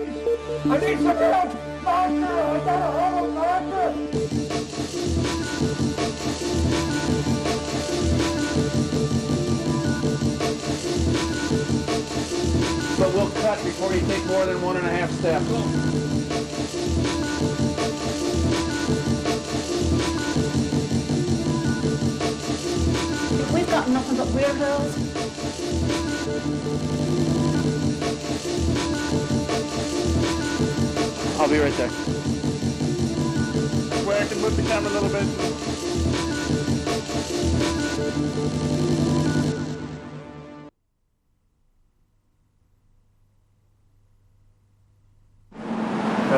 I need some help! Monster! I got a hollow monster! But we'll cut before you take more than 1.5 steps. We've got nothing but weird hills. I'll be right there. Where I can move the camera a little bit.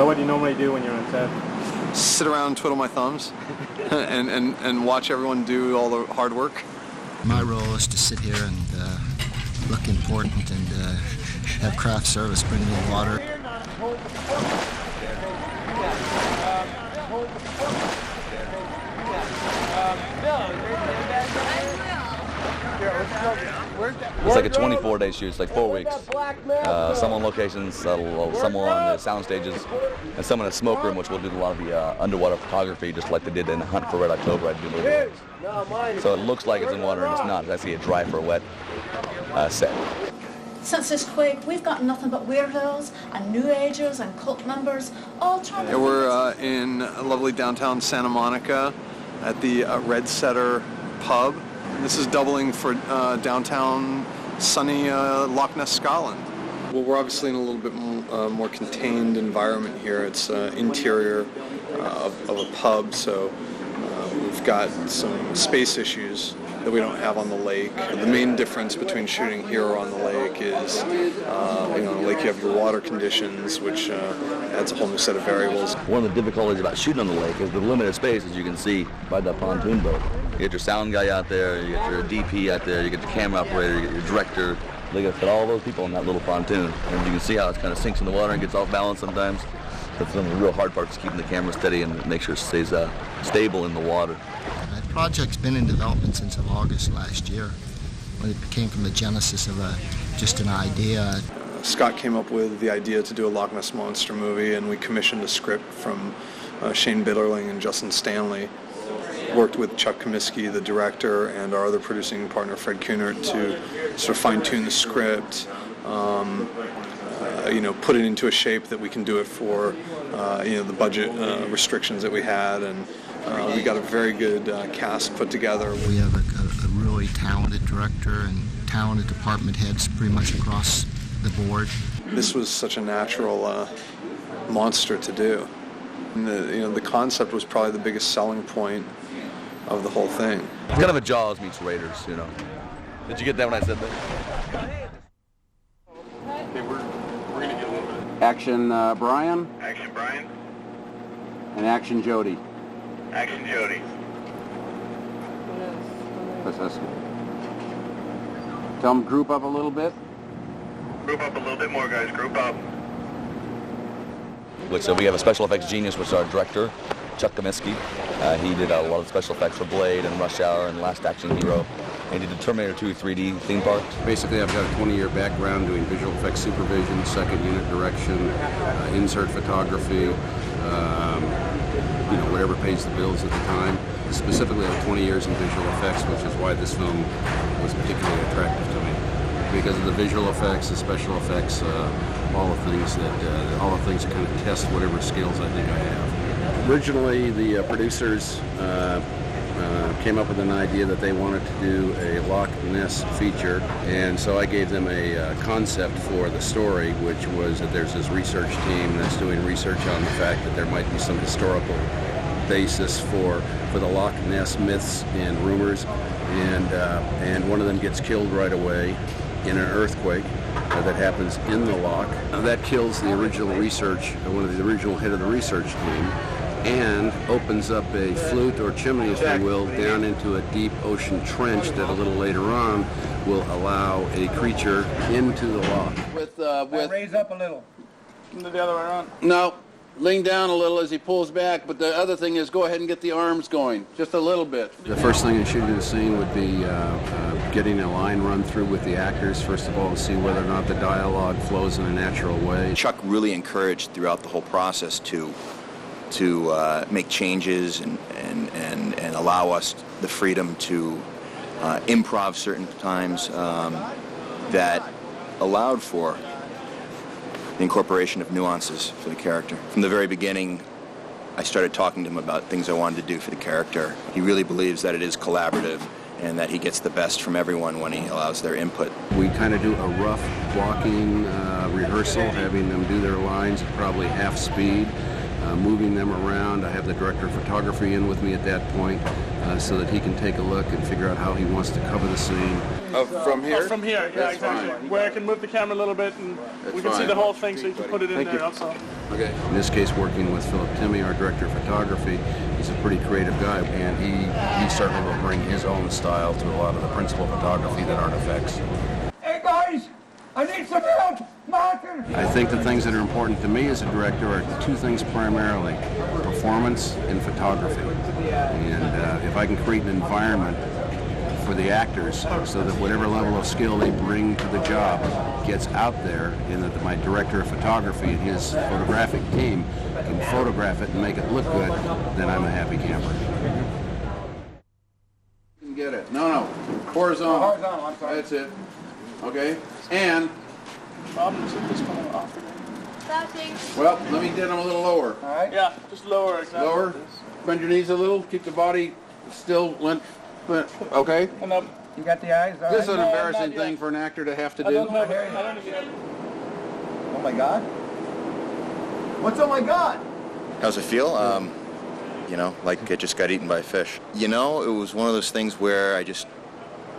What do you normally do when you're on set? Sit around, twiddle my thumbs, and watch everyone do all the hard work. My role is to sit here and look important and have craft service bring me water. It's like a 24-day shoot. It's like 4 weeks. Some on locations, some on the sound stages, and some in a smoke room, which we'll do a lot of the underwater photography, just like they did in Hunt for Red October. I do movie. So it looks like it's in water, and it's not. It's actually a dry for a wet set. Since this quake, we've got nothing but weirdos and New Agers and cult members, all trying to... We're in lovely downtown Santa Monica at the Red Setter pub. This is doubling for downtown sunny Loch Ness, Scotland. Well, we're obviously in a little bit more contained environment here. It's interior of a pub, so we've got some space issues that we don't have on the lake. The main difference between shooting here or on the lake is, on the lake you have your water conditions, which adds a whole new set of variables. One of the difficulties about shooting on the lake is the limited space, as you can see by the pontoon boat. You get your sound guy out there, you get your DP out there, you get the camera operator, you get your director. They got to fit all those people in that little pontoon. And you can see how it kind of sinks in the water and gets off balance sometimes. That's one of the real hard parts, is keeping the camera steady and make sure it stays stable in the water. The project's been in development since August last year, when it came from the genesis of just an idea. Scott came up with the idea to do a Loch Ness Monster movie, and we commissioned a script from Shane Bitterling and Justin Stanley. Worked with Chuck Comiskey, the director, and our other producing partner, Fred Kunert, to sort of fine-tune the script, put it into a shape that we can do it for, the budget restrictions that we had, and we got a very good cast put together. We have a really talented director and talented department heads pretty much across the board. This was such a natural monster to do. And the concept was probably the biggest selling point of the whole thing. It's kind of a Jaws meets Raiders, Did you get that when I said that? Okay, we're going to get a little bit of... Action Brian. Action Brian. And action Jody. Action Jody. That's Tell them group up a little bit. Group up a little bit more, guys. Group up. So we have a special effects genius, which is our director, Chuck Comiskey. He did a lot of special effects for Blade and Rush Hour and Last Action Hero. And he did the Terminator 2 3D theme park. Basically, I've got a 20-year background doing visual effects supervision, second unit direction, insert photography, whatever pays the bills at the time. Specifically, I have 20 years in visual effects, which is why this film was particularly attractive to me. Because of the visual effects, the special effects, all the things that kind of test whatever skills I think I have. Originally, the producers came up with an idea that they wanted to do a Loch Ness feature, and so I gave them a concept for the story, which was that there's this research team that's doing research on the fact that there might be some historical basis for the Loch Ness myths and rumors, and one of them gets killed right away in an earthquake that happens in the loch. That kills the original research, one of the original head of the research team, and opens up a flute or chimney, if you will, down into a deep ocean trench that a little later on will allow a creature into the loch. Raise up a little. The other way around. No, lean down a little as he pulls back, but the other thing is go ahead and get the arms going, just a little bit. The first thing in shooting the scene would be getting a line run through with the actors, first of all, to see whether or not the dialogue flows in a natural way. Chuck really encouraged throughout the whole process to make changes and allow us the freedom to improv certain times that allowed for the incorporation of nuances for the character. From the very beginning, I started talking to him about things I wanted to do for the character. He really believes that it is collaborative and that he gets the best from everyone when he allows their input. We kind of do a rough blocking rehearsal, having them do their lines at probably half speed, moving them around. I have the director of photography in with me at that point so that he can take a look and figure out how he wants to cover the scene. From here? From here, yeah, That's exactly. fine. Where I can move the camera a little bit and we can see the whole thing, so you can put it in there also. Okay. In this case, working with Philip Timmy, our director of photography, he's a pretty creative guy, and he certainly will bring his own style to a lot of the principal photography that aren't effects. Hey guys, I need some help. Marker. I think the things that are important to me as a director are two things primarily: performance and photography. And if I can create an environment for the actors so that whatever level of skill they bring to the job gets out there, and that my director of photography and his photographic team can photograph it and make it look good, then I'm a happy camper. You can get it. No. Horizontal. Horizontal, I'm sorry. That's it. Okay. And, Problems with this coming off. well, let me get them a little lower. All right. Yeah, just lower. Exactly. Lower. Bend your knees a little. Keep the body still. Okay. And up. You got the eyes? All This is right. an embarrassing thing for an actor to have to I do. don't have it. I don't have it. Oh my God. What's oh my God? How's it feel? You know, like I just got eaten by a fish. You know, it was one of those things where I just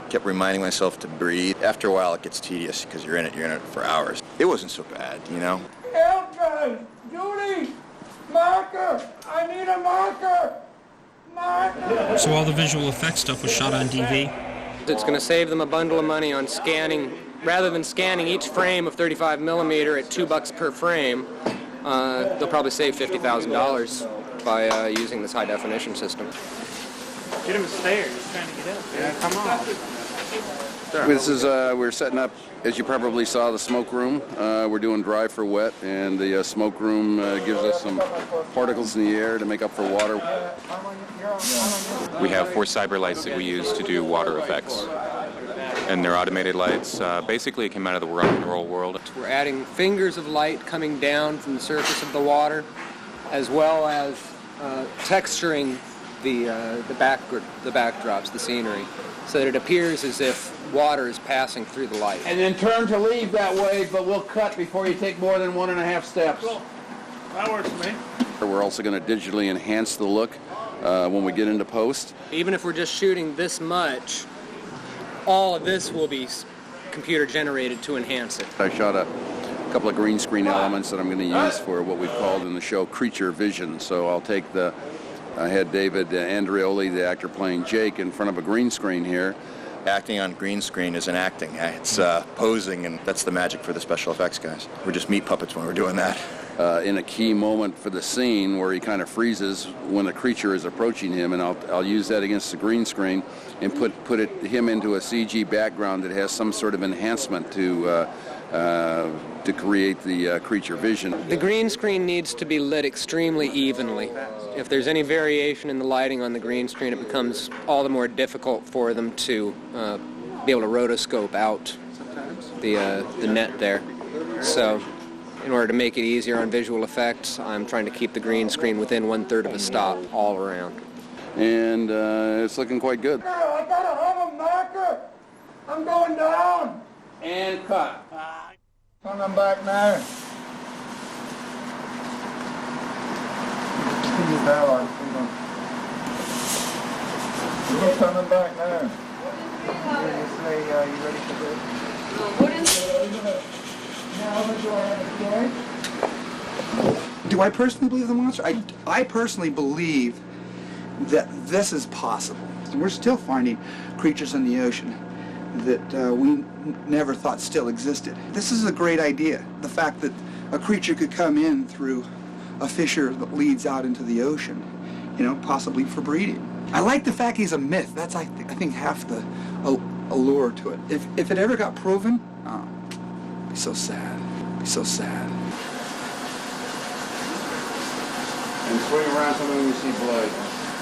kept reminding myself to breathe. After a while, it gets tedious because you're in it for hours. It wasn't so bad, you know? Help guys! Judy! Marker! I need a marker! Marker! So all the visual effects stuff was shot on DV? It's going to save them a bundle of money on scanning. Rather than scanning each frame of 35 millimeter at $2 per frame, they'll probably save $50,000 by using this high definition system. Get him a stare. He's trying to get in. Yeah, come on. This is, we're setting up, as you probably saw, the smoke room. We're doing dry for wet, and the smoke room gives us some particles in the air to make up for water. We have 4 cyber lights that we use to do water effects. And they're automated lights. Basically, it came out of the rock and roll world. We're adding fingers of light coming down from the surface of the water, as well as texturing the backdrops, the scenery, so that it appears as if water is passing through the light. And then turn to leave that way, but we'll cut before you take more than 1.5 steps. Cool. That works for me. We're also going to digitally enhance the look when we get into post. Even if we're just shooting this much, all of this will be computer generated to enhance it. I shot a couple of green screen elements that I'm going to use for what we've called in the show creature vision. So I'll take I had David Andreoli, the actor playing Jake, in front of a green screen here. Acting on green screen isn't acting. It's posing, and that's the magic for the special effects guys. We're just meat puppets when we're doing that. In a key moment for the scene where he kind of freezes when the creature is approaching him, and I'll use that against the green screen and put him into a CG background that has some sort of enhancement to create the creature vision. The green screen needs to be lit extremely evenly. If there's any variation in the lighting on the green screen, it becomes all the more difficult for them to be able to rotoscope out the net there. So in order to make it easier on visual effects, I'm trying to keep the green screen within 1/3 of a stop all around. And it's looking quite good. I gotta have a marker! I'm going down! And cut. Come back now. Continue that on. We're coming back now. You say you ready for this? What is Do I personally believe the monster? I personally believe that this is possible. We're still finding creatures in the ocean that we never thought still existed. This is a great idea. The fact that a creature could come in through a fissure that leads out into the ocean, you know, possibly for breeding. I like the fact he's a myth. That's, I think, half the allure to it. If it ever got proven, oh, it'd be so sad. It'd be so sad. And swing around something when you see blood.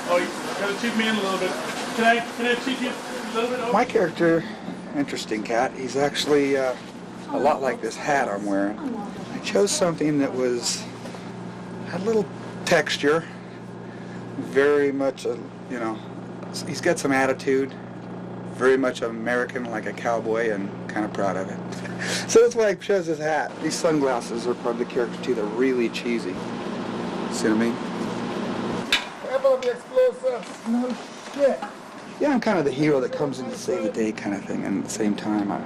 Oh, you gotta cheat me in a little bit. Can I cheat you a little bit over? My character, interesting cat, he's actually a lot like this hat I'm wearing. I chose something that had a little texture, very much he's got some attitude, very much American, like a cowboy, and kind of proud of it. So that's why I chose this hat. These sunglasses are part of the character too. They're really cheesy. See what I mean? Careful of the explosives. No shit. Yeah, I'm kind of the hero that comes in to save the day kind of thing, and at the same time I'm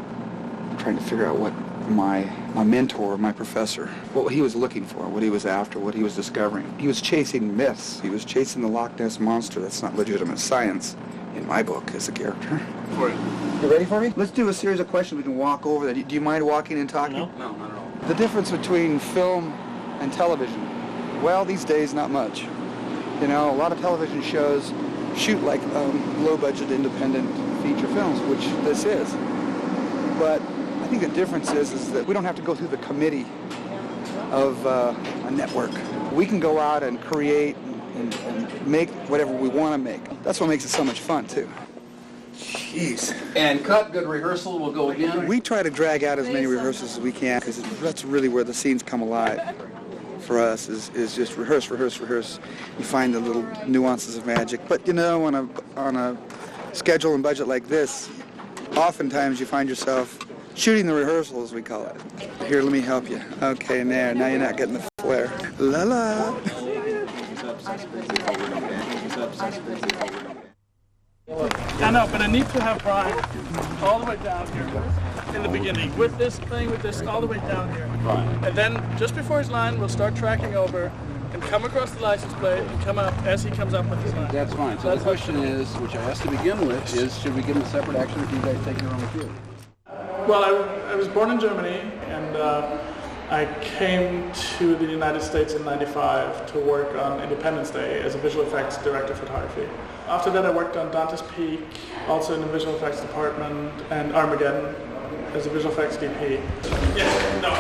trying to figure out what my mentor, my professor, what he was looking for, what he was after, what he was discovering. He was chasing myths. He was chasing the Loch Ness Monster. That's not legitimate science in my book as a character. You ready for me? Let's do a series of questions. We can walk over that. Do you mind walking and talking? No, not at all. The difference between film and television. Well, these days, not much. You know, a lot of television shows shoot like low-budget independent feature films, which this is. But I think the difference is that we don't have to go through the committee of a network. We can go out and create and make whatever we want to make. That's what makes it so much fun, too. Jeez. And cut, good rehearsal, we'll go again. We try to drag out as many rehearsals as we can, because that's really where the scenes come alive. For us is just rehearse. You find the little nuances of magic. But you know, on a schedule and budget like this, oftentimes you find yourself shooting the rehearsal, as we call it. Here, let me help you. Okay, now you're not getting the flare. La la. I know, but I need to have Brian all the way down here in the beginning with this all the way down here. Right. And then just before his line, we'll start tracking over and come across the license plate and come up as he comes up with his line. That's fine. So the question is, which I asked to begin with, is should we give him a separate action if you guys take your own cue? Well, I was born in Germany, and I came to the United States in '95 to work on Independence Day as a visual effects director of photography. After that, I worked on Dante's Peak, also in the visual effects department, and Armageddon as a visual effects DP. Yes, no.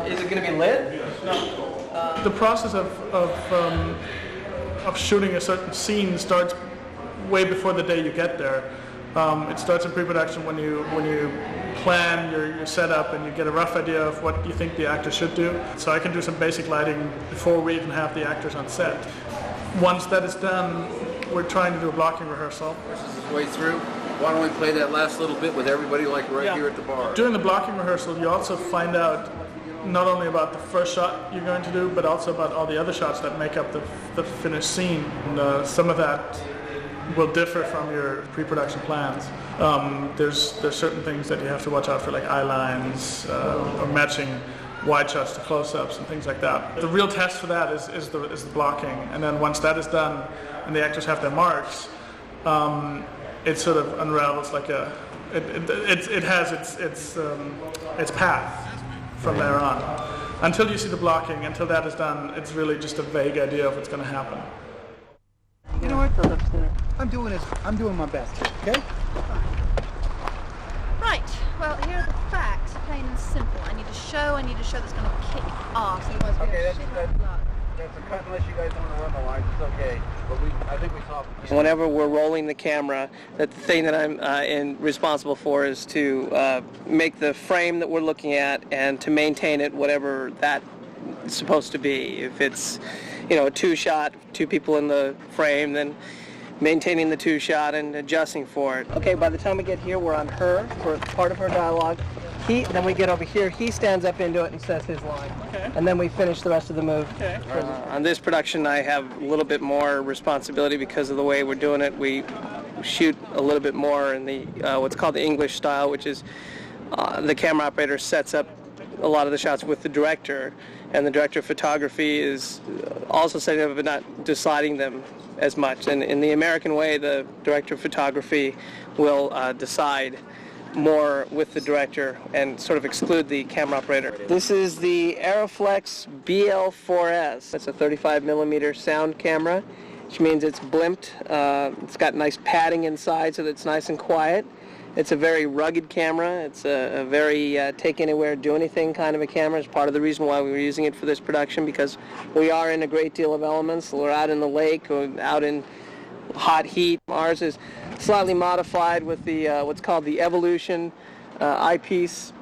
Is it going to be lit? No. The process of shooting a certain scene starts way before the day you get there. It starts in pre-production when you plan your setup and you get a rough idea of what you think the actor should do. So I can do some basic lighting before we even have the actors on set. Once that is done, we're trying to do a blocking rehearsal. This is the way through. Why don't we play that last little bit with everybody like here at the bar? During the blocking rehearsal, you also find out not only about the first shot you're going to do, but also about all the other shots that make up the finished scene. And some of that will differ from your pre-production plans. There's certain things that you have to watch out for, like eye lines or matching wide shots to close-ups and things like that. The real test for that is the blocking, and then once that is done and the actors have their marks, it sort of unravels like it has its path from there on. Until you see the blocking, until that is done, it's really just a vague idea of what's going to happen. You know what? I'm doing my best here, okay? Right, well, here are the facts, plain and simple. I need a show that's going to kick ass. Otherwise we're going to shit out of luck. That's a cut unless you guys want to run the line. It's okay. But I think we talked. Whenever we're rolling the camera, the thing that I'm responsible for is to make the frame that we're looking at and to maintain it, whatever that's supposed to be. If it's, a two-shot, two people in the frame, then maintaining the two-shot and adjusting for it. Okay, by the time we get here, we're on her for part of her dialogue. Then we get over here, he stands up into it and says his line. Okay. And then we finish the rest of the move. Okay. On this production, I have a little bit more responsibility because of the way we're doing it. We shoot a little bit more in the what's called the English style, which is the camera operator sets up a lot of the shots with the director, and the director of photography is also setting up but not deciding them as much. And in the American way, the director of photography will decide more with the director and sort of exclude the camera operator. This is the Aeroflex BL4S. It's a 35mm sound camera. which means it's blimped. It's got nice padding inside so that it's nice and quiet. It's a very rugged camera. It's a very take anywhere, do anything kind of a camera. It's part of the reason why we were using it for this production, because we are in a great deal of elements. We're out in the lake, or out in hot heat. Ours is slightly modified with the what's called the Evolution eyepiece.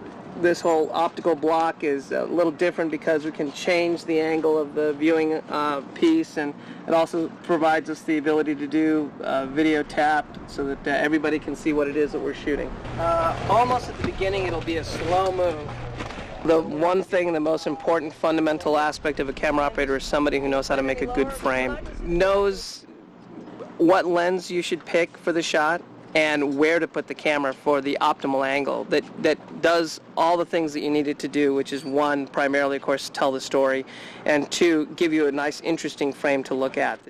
This whole optical block is a little different because we can change the angle of the viewing piece, and it also provides us the ability to do video tapped so that everybody can see what it is that we're shooting. Almost at the beginning it'll be a slow move. The one thing, the most important fundamental aspect of a camera operator is somebody who knows how to make a good frame, knows what lens you should pick for the shot, and where to put the camera for the optimal angle that does all the things that you need it to do, which is one, primarily, of course, tell the story, and two, give you a nice, interesting frame to look at.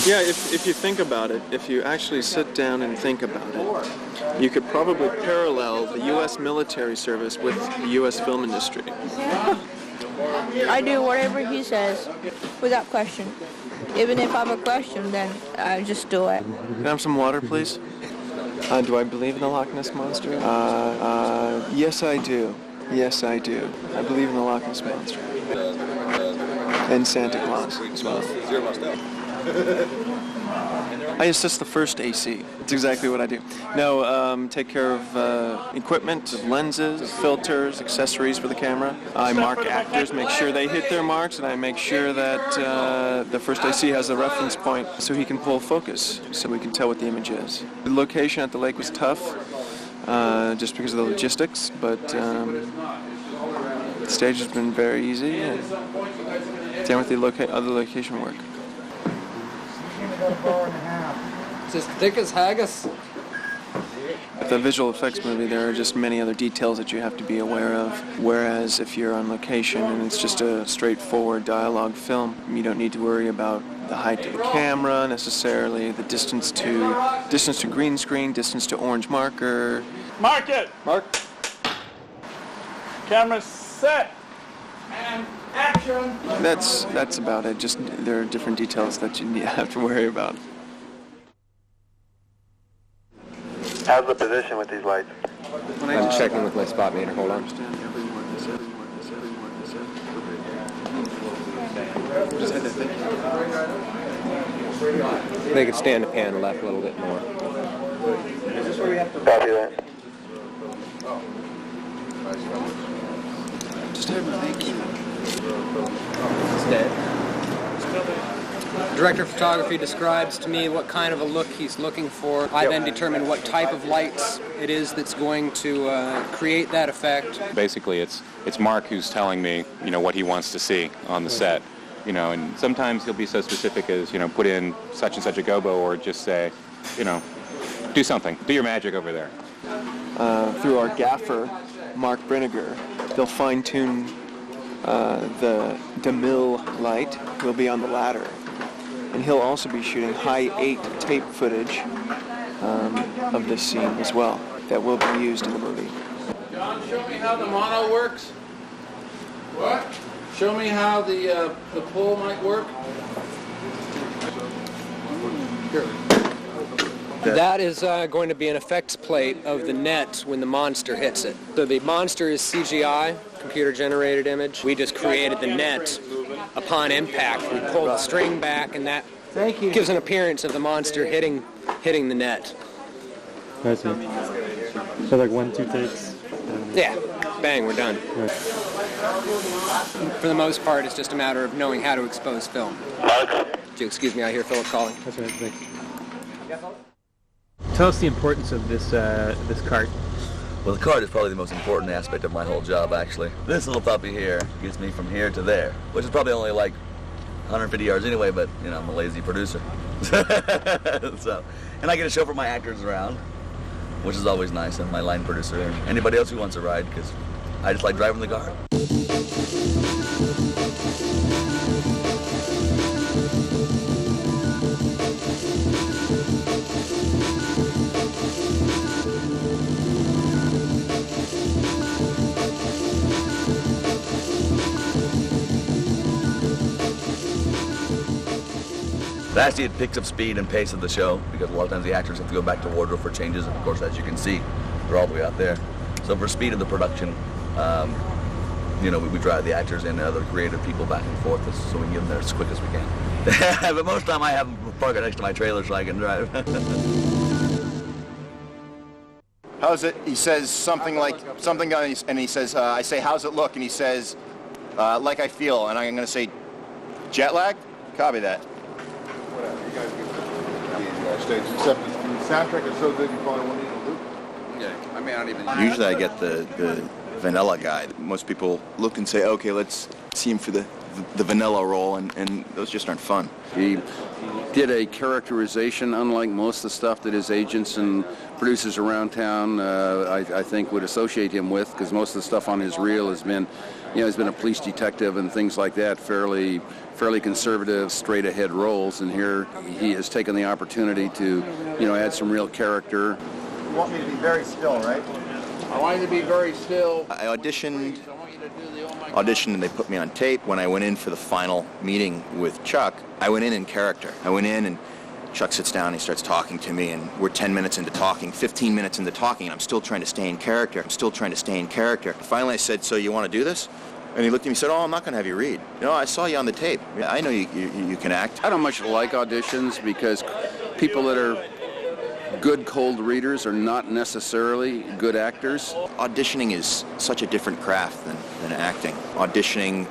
Yeah, if you think about it, if you actually sit down and think about it, you could probably parallel the U.S. military service with the U.S. film industry. I do whatever he says, without question. Even if I have a question, then I just do it. Can I have some water, please? Do I believe in the Loch Ness Monster? Yes, I do. Yes, I do. I believe in the Loch Ness Monster. And Santa Claus as well. I assist the first AC. That's exactly what I do. No, take care of equipment, lenses, filters, accessories for the camera. I mark actors, make sure they hit their marks, and I make sure that the first AC has a reference point so he can pull focus, so we can tell what the image is. The location at the lake was tough, just because of the logistics, but the stage has been very easy, and same with the other location work. It's as thick as haggis. With the visual effects movie, there are just many other details that you have to be aware of, whereas if you're on location and it's just a straightforward dialogue film, you don't need to worry about the height of the camera necessarily, the distance to green screen, distance to orange marker. Mark it! Mark. Camera set! And action! That's about it. Just there are different details that you have to worry about. How's the position with these lights? I'm checking with my spot meter. Hold on. They could stand the pan left a little bit more. Copy that. Just have a thank you. It's dead. Director of photography describes to me what kind of a look he's looking for. I then determine what type of lights it is that's going to create that effect. Basically, it's Mark who's telling me, what he wants to see on the set. And sometimes he'll be so specific as, put in such and such a gobo, or just say, do something, do your magic over there. Through our gaffer, Mark Brinegar, they'll fine-tune the DeMille light. Will be on the ladder. And he'll also be shooting high 8 tape footage of this scene as well that will be used in the movie. John, show me how the mono works. What? Show me how the pull might work. Here. That is going to be an effects plate of the net when the monster hits it. So the monster is CGI, computer-generated image. We just created the net upon impact. We pulled the string back, and that gives an appearance of the monster hitting the net. I see. So like 1, 2 takes? Yeah. Bang, we're done. Right. For the most part, it's just a matter of knowing how to expose film. Excuse me, I hear Philip calling. That's right, thanks. Tell us the importance of this cart. Well, the cart is probably the most important aspect of my whole job, actually. This little puppy here gets me from here to there, which is probably only like 150 yards anyway, but, I'm a lazy producer. And I get to chauffeur my actors around, which is always nice, and my line producer, and anybody else who wants a ride, because I just like driving the car. Lastly, it picks up speed and pace of the show because a lot of times the actors have to go back to wardrobe for changes, and of course, as you can see, they're all the way out there. So for speed of the production, we drive the actors and other creative people back and forth so we can get them there as quick as we can. But most of the time I have them parked next to my trailer so I can drive. How's it? He says something like, and he says, I say, how's it look? And he says, like I feel, and I'm going to say, jet lag? Copy that. Whatever, you guys get the stage, except the soundtrack is so good you probably won't need a loop. Yeah, I may not even... Usually I get the vanilla guy. Most people look and say, okay, let's see him for the vanilla role, and those just aren't fun. He did a characterization unlike most of the stuff that his agents and producers around town, I think, would associate him with, because most of the stuff on his reel has been, he's been a police detective and things like that, fairly conservative, straight-ahead roles, and here he has taken the opportunity to, add some real character. You want me to be very still, right? I want you to be very still. I auditioned and they put me on tape. When I went in for the final meeting with Chuck, I went in character. I went in and Chuck sits down and he starts talking to me, and we're 10 minutes into talking, 15 minutes into talking, and I'm still trying to stay in character. Finally I said, so you want to do this? And he looked at me and said, oh, I'm not going to have you read. I saw you on the tape. I know you can act. I don't much like auditions because people that are good cold readers are not necessarily good actors. Auditioning is such a different craft than acting. Auditioning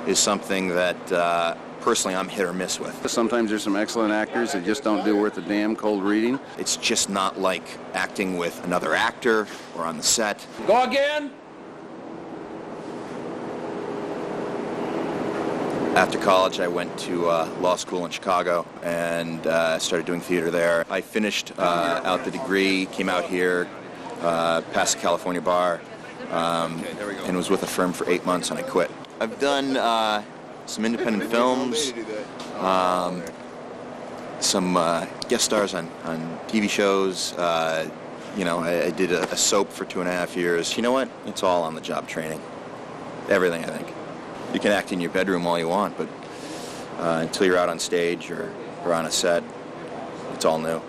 is something that personally I'm hit or miss with. Sometimes there's some excellent actors that just don't do worth a damn cold reading. It's just not like acting with another actor or on the set. Go again! After college, I went to law school in Chicago and started doing theater there. I finished out the degree, came out here, passed the California bar, and was with a firm for 8 months, and I quit. I've done some independent films, some guest stars on TV shows. I did a soap for 2.5 years. You know what? It's all on-the-job training. Everything, I think. You can act in your bedroom all you want, but until you're out on stage or on a set, it's all new.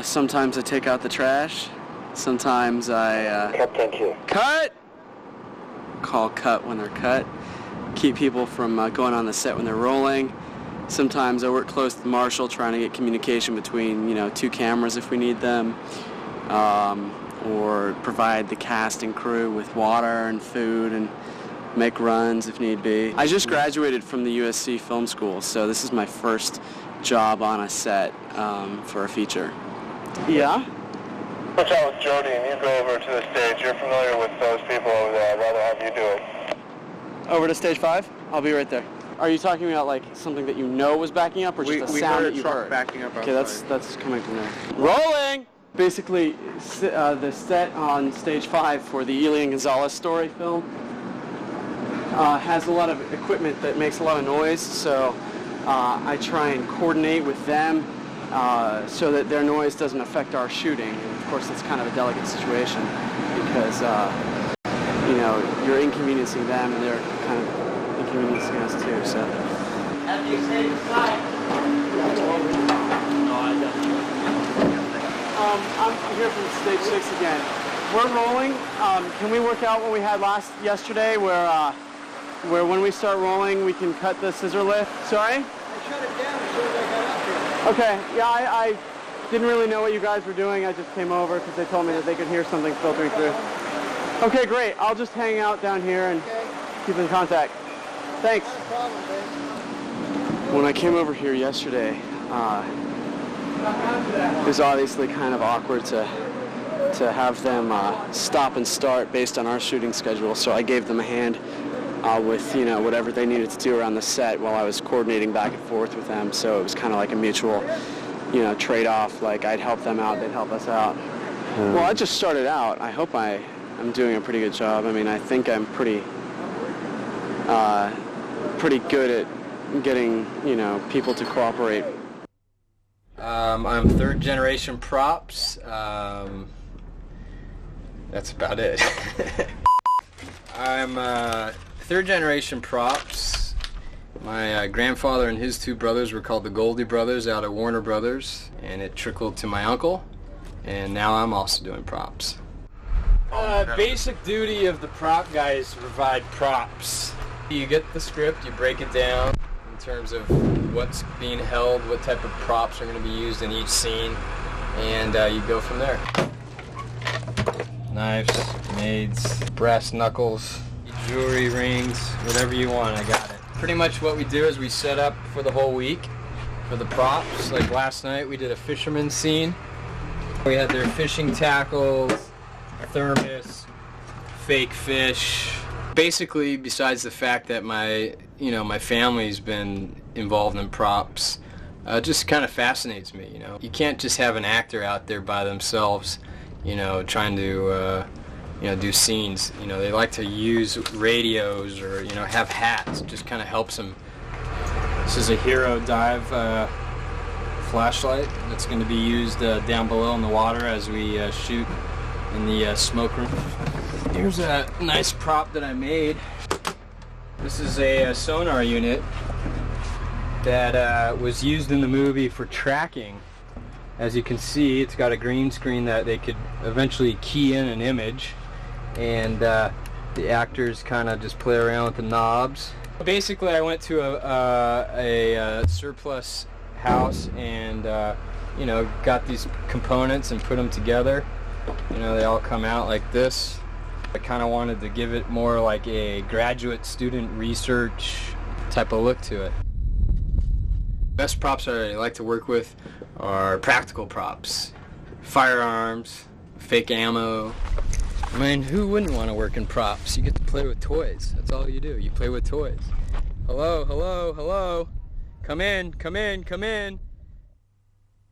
Sometimes I take out the trash. Sometimes I... Cut, thank you. Cut! Call cut when they're cut. Keep people from going on the set when they're rolling. Sometimes I work close to the marshal trying to get communication between, two cameras if we need them. Or provide the cast and crew with water and food and make runs if need be. I just graduated from the USC Film School, so this is my first job on a set for a feature. Yeah? Watch out with Jody and you go over to the stage. You're familiar with those people over there. I'd rather have you do it. Over to stage 5? I'll be right there. Are you talking about like something that you know was backing up or just a sound that you heard? Backing up okay, that's coming from there. Rolling! Basically, the set on stage 5 for the Elian Gonzalez story film has a lot of equipment that makes a lot of noise, so I try and coordinate with them so that their noise doesn't affect our shooting. And of course, it's kind of a delicate situation because you're inconveniencing them and they're kind of inconveniencing us too. So. Have you stayed aside? No, I don't. I'm here from stage 6 again. We're rolling. Can we work out what we had yesterday where when we start rolling we can cut the scissor lift? Sorry? I shut it down as soon as I got up here. Okay, yeah, I didn't really know what you guys were doing. I just came over because they told me that they could hear something filtering through. Okay, great. I'll just hang out down here and keep in contact. Thanks. No problem, babe. When I came over here yesterday, it was obviously kind of awkward to have them stop and start based on our shooting schedule, so I gave them a hand with whatever they needed to do around the set while I was coordinating back and forth with them. So it was kind of like a mutual trade-off. Like I'd help them out, they'd help us out. Well, I just started out. I hope I'm doing a pretty good job. I mean, I think I'm pretty good at getting people to cooperate. I'm third generation props. That's about it. I'm third generation props, My grandfather and his two brothers were called the Goldie Brothers out of Warner Brothers, and it trickled to my uncle, and now I'm also doing props. Basic duty of the prop guy is to provide props. You get the script, you break it down in terms of what's being held, what type of props are going to be used in each scene, and you go from there. Knives, grenades, brass knuckles, jewelry, rings, whatever you want, I got it. Pretty much what we do is we set up for the whole week for the props. Like last night we did a fisherman scene. We had their fishing tackles, thermos, fake fish. Basically, besides the fact that my family's been involved in props, it just kind of fascinates me, You can't just have an actor out there by themselves, trying to, do scenes. They like to use radios or, have hats. It just kind of helps them. This is a Hero Dive flashlight that's going to be used down below in the water as we shoot in the smoke room. Here's a nice prop that I made. This is a sonar unit that was used in the movie for tracking. As you can see, it's got a green screen that they could eventually key in an image, and the actors kind of just play around with the knobs. Basically, I went to a surplus house and got these components and put them together. They all come out like this. I kind of wanted to give it more like a graduate student research type of look to it. Best props I like to work with are practical props. Firearms, fake ammo. I mean, who wouldn't want to work in props? You get to play with toys. That's all you do. You play with toys. Hello, hello, hello. Come in, come in, come in.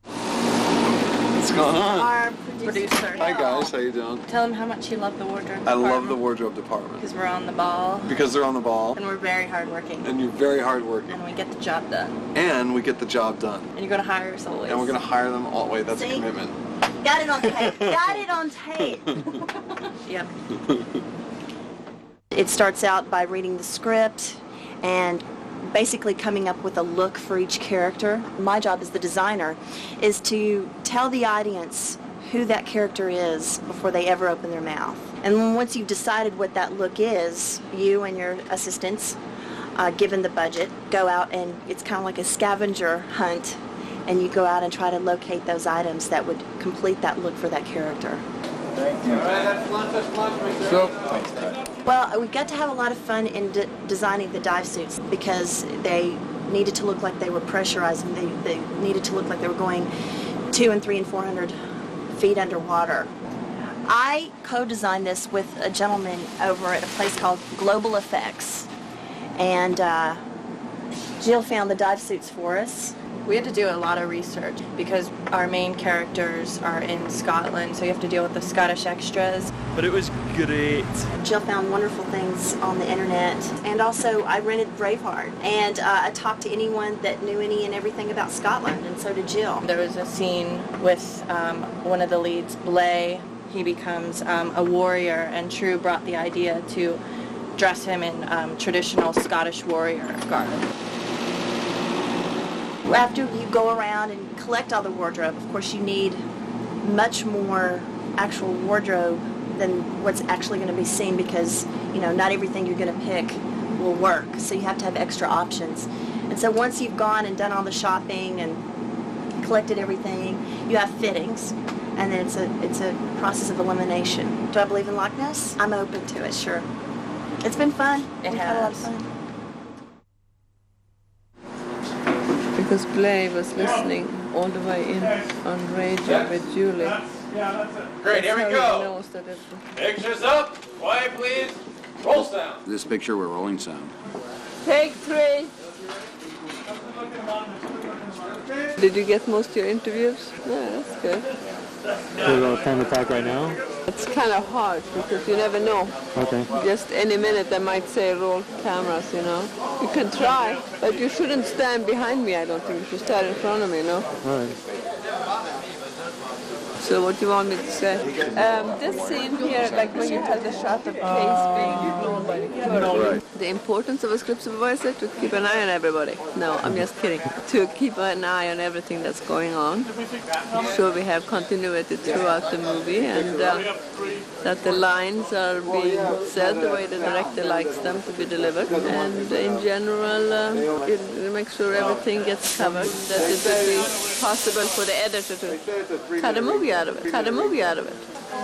What's going on? Our producer. Hi guys, how you doing? Tell them how much you love the wardrobe I department. love the wardrobe department. Because we're on the ball. Because they're on the ball. And we're very hardworking. And you're very hardworking. And we get the job done. And we get the job done. And you're going to hire us always. And we're going to hire them all. Wait, that's See? a commitment. Got it on tape. Got it on tape. Yep. It starts out by reading the script and basically coming up with a look for each character. My job as the designer is to tell the audience who that character is before they ever open their mouth. And once you've decided what that look is, you and your assistants, given the budget, go out and it's kind of like a scavenger hunt, and you go out and try to locate those items that would complete that look for that character. Thank you. All right, that's lunch, so, well, we got to have a lot of fun in designing the dive suits because they needed to look like they were pressurized, and they needed to look like they were going 200 and 300 and 400 feet underwater. I co-designed this with a gentleman over at a place called Global Effects, and Jill found the dive suits for us. We had to do a lot of research because our main characters are in Scotland, so you have to deal with the Scottish extras. But it was great. Jill found wonderful things on the internet, and also I rented Braveheart, and I talked to anyone that knew any and everything about Scotland, and so did Jill. There was a scene with one of the leads, Blay. He becomes a warrior, and True brought the idea to dress him in traditional Scottish warrior garb. After you go around and collect all the wardrobe, of course you need much more actual wardrobe than what's actually going to be seen because, not everything you're going to pick will work. So you have to have extra options. And so once you've gone and done all the shopping and collected everything, you have fittings. And then it's a process of elimination. Do I believe in Loch Ness? I'm open to it, sure. It's been fun. We've had a lot of fun. Because Blay was listening all the way in on radio with Julie. Great, here we go. Pictures up. Quiet, please. Roll sound. This picture, we're rolling sound. Take 3. Did you get most of your interviews? Yeah, that's good. So we're on camera talk right now? It's kind of hard because you never know. Okay. Just any minute they might say roll cameras, You can try, but you shouldn't stand behind me, I don't think. You should stand in front of me, All right. So what do you want me to say? This scene here, like when you have the shot of Case being blown by the camera. The importance of a script supervisor to keep an eye on everybody. No, I'm just kidding. To keep an eye on everything that's going on. So we have continuity throughout the movie and that the lines are being said the way the director likes them to be delivered. And in general, it makes sure everything gets covered. That it would be possible for the editor to cut a movie out of it. Cut a movie out of it.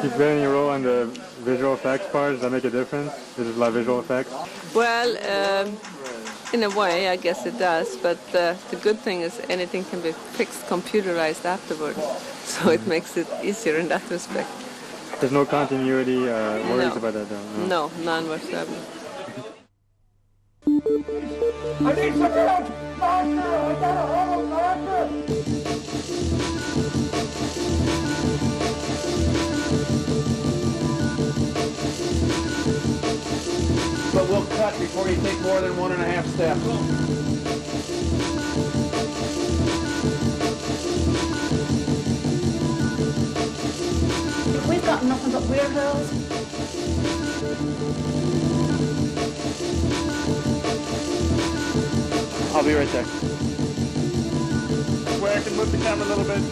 You play any role in the visual effects part? Does that make a difference? Is it like visual effects? Well, in a way, I guess it does. But the good thing is anything can be fixed computerized afterwards. So it makes it easier in that respect. There's no continuity worries about that though? No, none whatsoever. I need some help! Doctor! I got a hole, doctor! But we'll cut before you take more than 1.5 steps. We've got nothing but weird holes. I'll be right there. Where I can move the camera a little bit.